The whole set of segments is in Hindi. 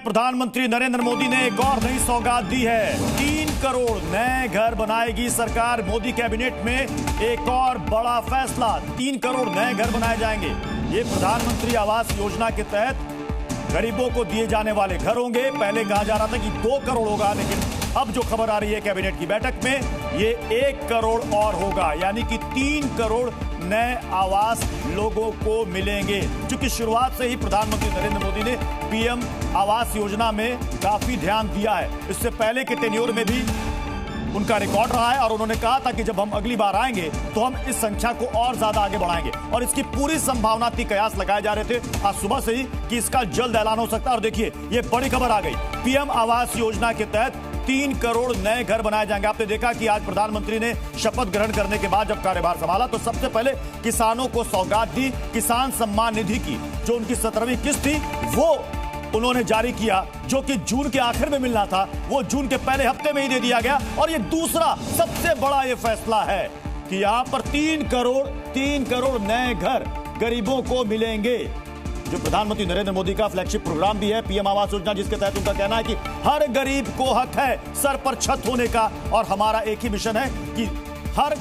प्रधानमंत्री नरेंद्र मोदी ने एक और नई सौगात दी है। 3 करोड़ नए घर बनाएगी सरकार। मोदी कैबिनेट में एक और बड़ा फैसला, 3 करोड़ नए घर बनाए जाएंगे। ये प्रधानमंत्री आवास योजना के तहत गरीबों को दिए जाने वाले घर होंगे। पहले कहा जा रहा था कि 2 करोड़ होगा, लेकिन अब जो खबर आ रही है कैबिनेट की बैठक में, ये 1 करोड़ और होगा, यानी कि 3 करोड़ नए आवास लोगों को मिलेंगे। क्योंकि शुरुआत से ही प्रधानमंत्री नरेंद्र मोदी ने पीएम आवास योजना में काफी ध्यान दिया है। इससे पहले के टेन्योर में भी उनका रिकॉर्ड रहा है और उन्होंने कहा था कि जब हम अगली बार आएंगे तो हम इस संख्या को और ज्यादा आगे बढ़ाएंगे, और इसकी पूरी संभावना थी, कयास लगाए जा रहे थे आज सुबह से ही कि इसका जल्द ऐलान हो सकता है। और देखिए, ये बड़ी खबर आ गई। पीएम आवास योजना के तहत 3 करोड़ नए घर बनाए जाएंगे। आपने देखा कि आज प्रधानमंत्री ने शपथ ग्रहण करने के बाद जब कार्यभार संभाला तो सबसे पहले किसानों को सौगात दी। किसान सम्मान निधि की जो उनकी 17वीं किस्त थी वो उन्होंने जारी किया, जो कि जून के आखिर में मिलना था, वो जून के पहले हफ्ते में ही दे दिया गया। और ये दूसरा सबसे बड़ा ये फैसला है कि यहां पर 3 करोड़ नए घर गरीबों को मिलेंगे। जो प्रधानमंत्री नरेंद्र मोदी का फ्लैगशिप प्रोग्राम भी है पीएम आवास योजना, जिसके तहत उनका कहना है कि हर गरीब को हक है सर पर छत होने का, और हमारा एक ही मिशन है कि हर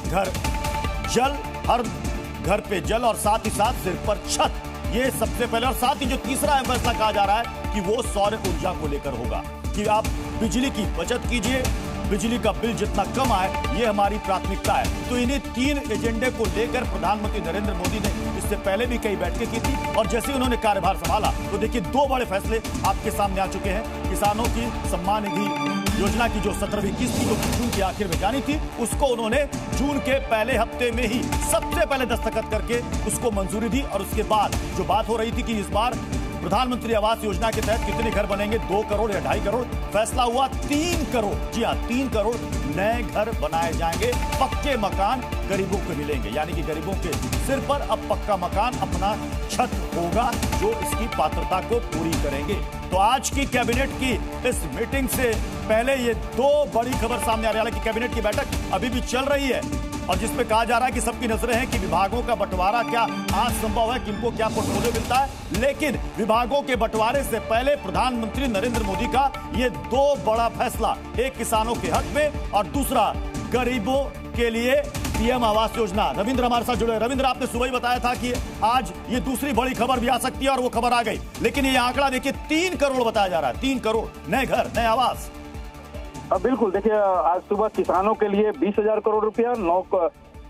घर पे जल और साथ ही साथ सिर पर छत। ये सबसे पहले, और साथ ही जो तीसरा फैसला कहा जा रहा है कि वो सौर ऊर्जा को लेकर होगा कि आप बिजली की बचत कीजिए, बिजली का बिल जितना कम आए, ये हमारी प्राथमिकता है। तो इन्हीं 3 एजेंडे को लेकर प्रधानमंत्री नरेंद्र मोदी ने इससे पहले भी कई बैठकें की थी, और जैसे ही उन्होंने कार्यभार संभाला तो देखिए 2 बड़े फैसले आपके सामने आ चुके हैं। किसानों की सम्मान निधि योजना की जो 17वीं किस्त थी, जो जून के आखिर में जानी थी, उसको उन्होंने जून के पहले हफ्ते में ही सबसे पहले दस्तखत करके उसको मंजूरी दी। और उसके बाद जो बात हो रही थी कि इस बार प्रधानमंत्री आवास योजना के तहत कितने घर बनेंगे, 2 करोड़ या 2.5 करोड़, फैसला हुआ 3 करोड़। जी हाँ, 3 करोड़ नए घर बनाए जाएंगे, पक्के मकान गरीबों को मिलेंगे, यानी कि गरीबों के सिर पर अब पक्का मकान, अपना छत होगा, जो इसकी पात्रता को पूरी करेंगे। तो आज की कैबिनेट की इस मीटिंग से पहले ये 2 बड़ी खबर सामने आ रही है। हालांकि कैबिनेट की बैठक अभी भी चल रही है और जिसमें कहा जा रहा है कि सबकी नजरें हैं कि विभागों का बंटवारा क्या आज संभव है, किनको क्या पोर्टफोलियो मिलता है। लेकिन विभागों के बंटवारे से पहले प्रधानमंत्री नरेंद्र मोदी का ये 2 बड़ा फैसला, एक किसानों के हक में और दूसरा गरीबों के लिए पीएम आवास योजना। रविंद्र हमारे साथ जुड़े। रविंद्र, आपने सुबह ही बताया था कि आज ये दूसरी बड़ी खबर भी आ सकती है, और वो खबर आ गई। लेकिन ये आंकड़ा देखिए, 3 करोड़ बताया जा रहा है, 3 करोड़ नए घर, नए आवास। बिल्कुल, देखिए आज सुबह किसानों के लिए 20,000 करोड़ रुपया, 9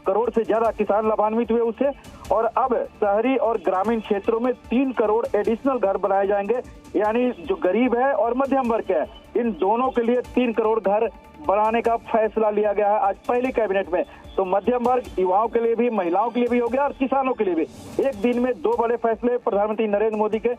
करोड़ से ज्यादा किसान लाभान्वित हुए उससे, और अब शहरी और ग्रामीण क्षेत्रों में 3 करोड़ एडिशनल घर बनाए जाएंगे। यानी जो गरीब है और मध्यम वर्ग है, इन दोनों के लिए 3 करोड़ घर बनाने का फैसला लिया गया है आज पहली कैबिनेट में। तो मध्यम वर्ग, युवाओं के लिए भी, महिलाओं के लिए भी हो गया और किसानों के लिए भी। एक दिन में 2 बड़े फैसले प्रधानमंत्री नरेंद्र मोदी के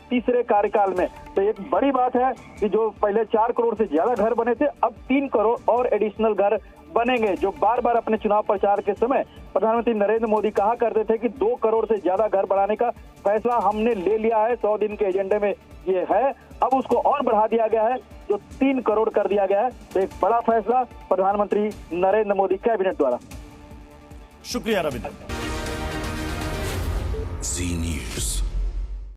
तीसरे कार्यकाल में। तो एक बड़ी बात है कि जो पहले 4 करोड़ से ज्यादा घर बने थे, अब 3 करोड़ और एडिशनल घर बनेंगे। जो बार बार अपने चुनाव प्रचार के समय प्रधानमंत्री नरेंद्र मोदी कहा करते थे कि 2 करोड़ से ज्यादा घर बनाने का फैसला हमने ले लिया है, 100 दिन के एजेंडे में ये है। अब उसको और बढ़ा दिया गया है, जो 3 करोड़ कर दिया गया है। तो एक बड़ा फैसला प्रधानमंत्री नरेंद्र मोदी कैबिनेट द्वारा। शुक्रिया रविंद्र।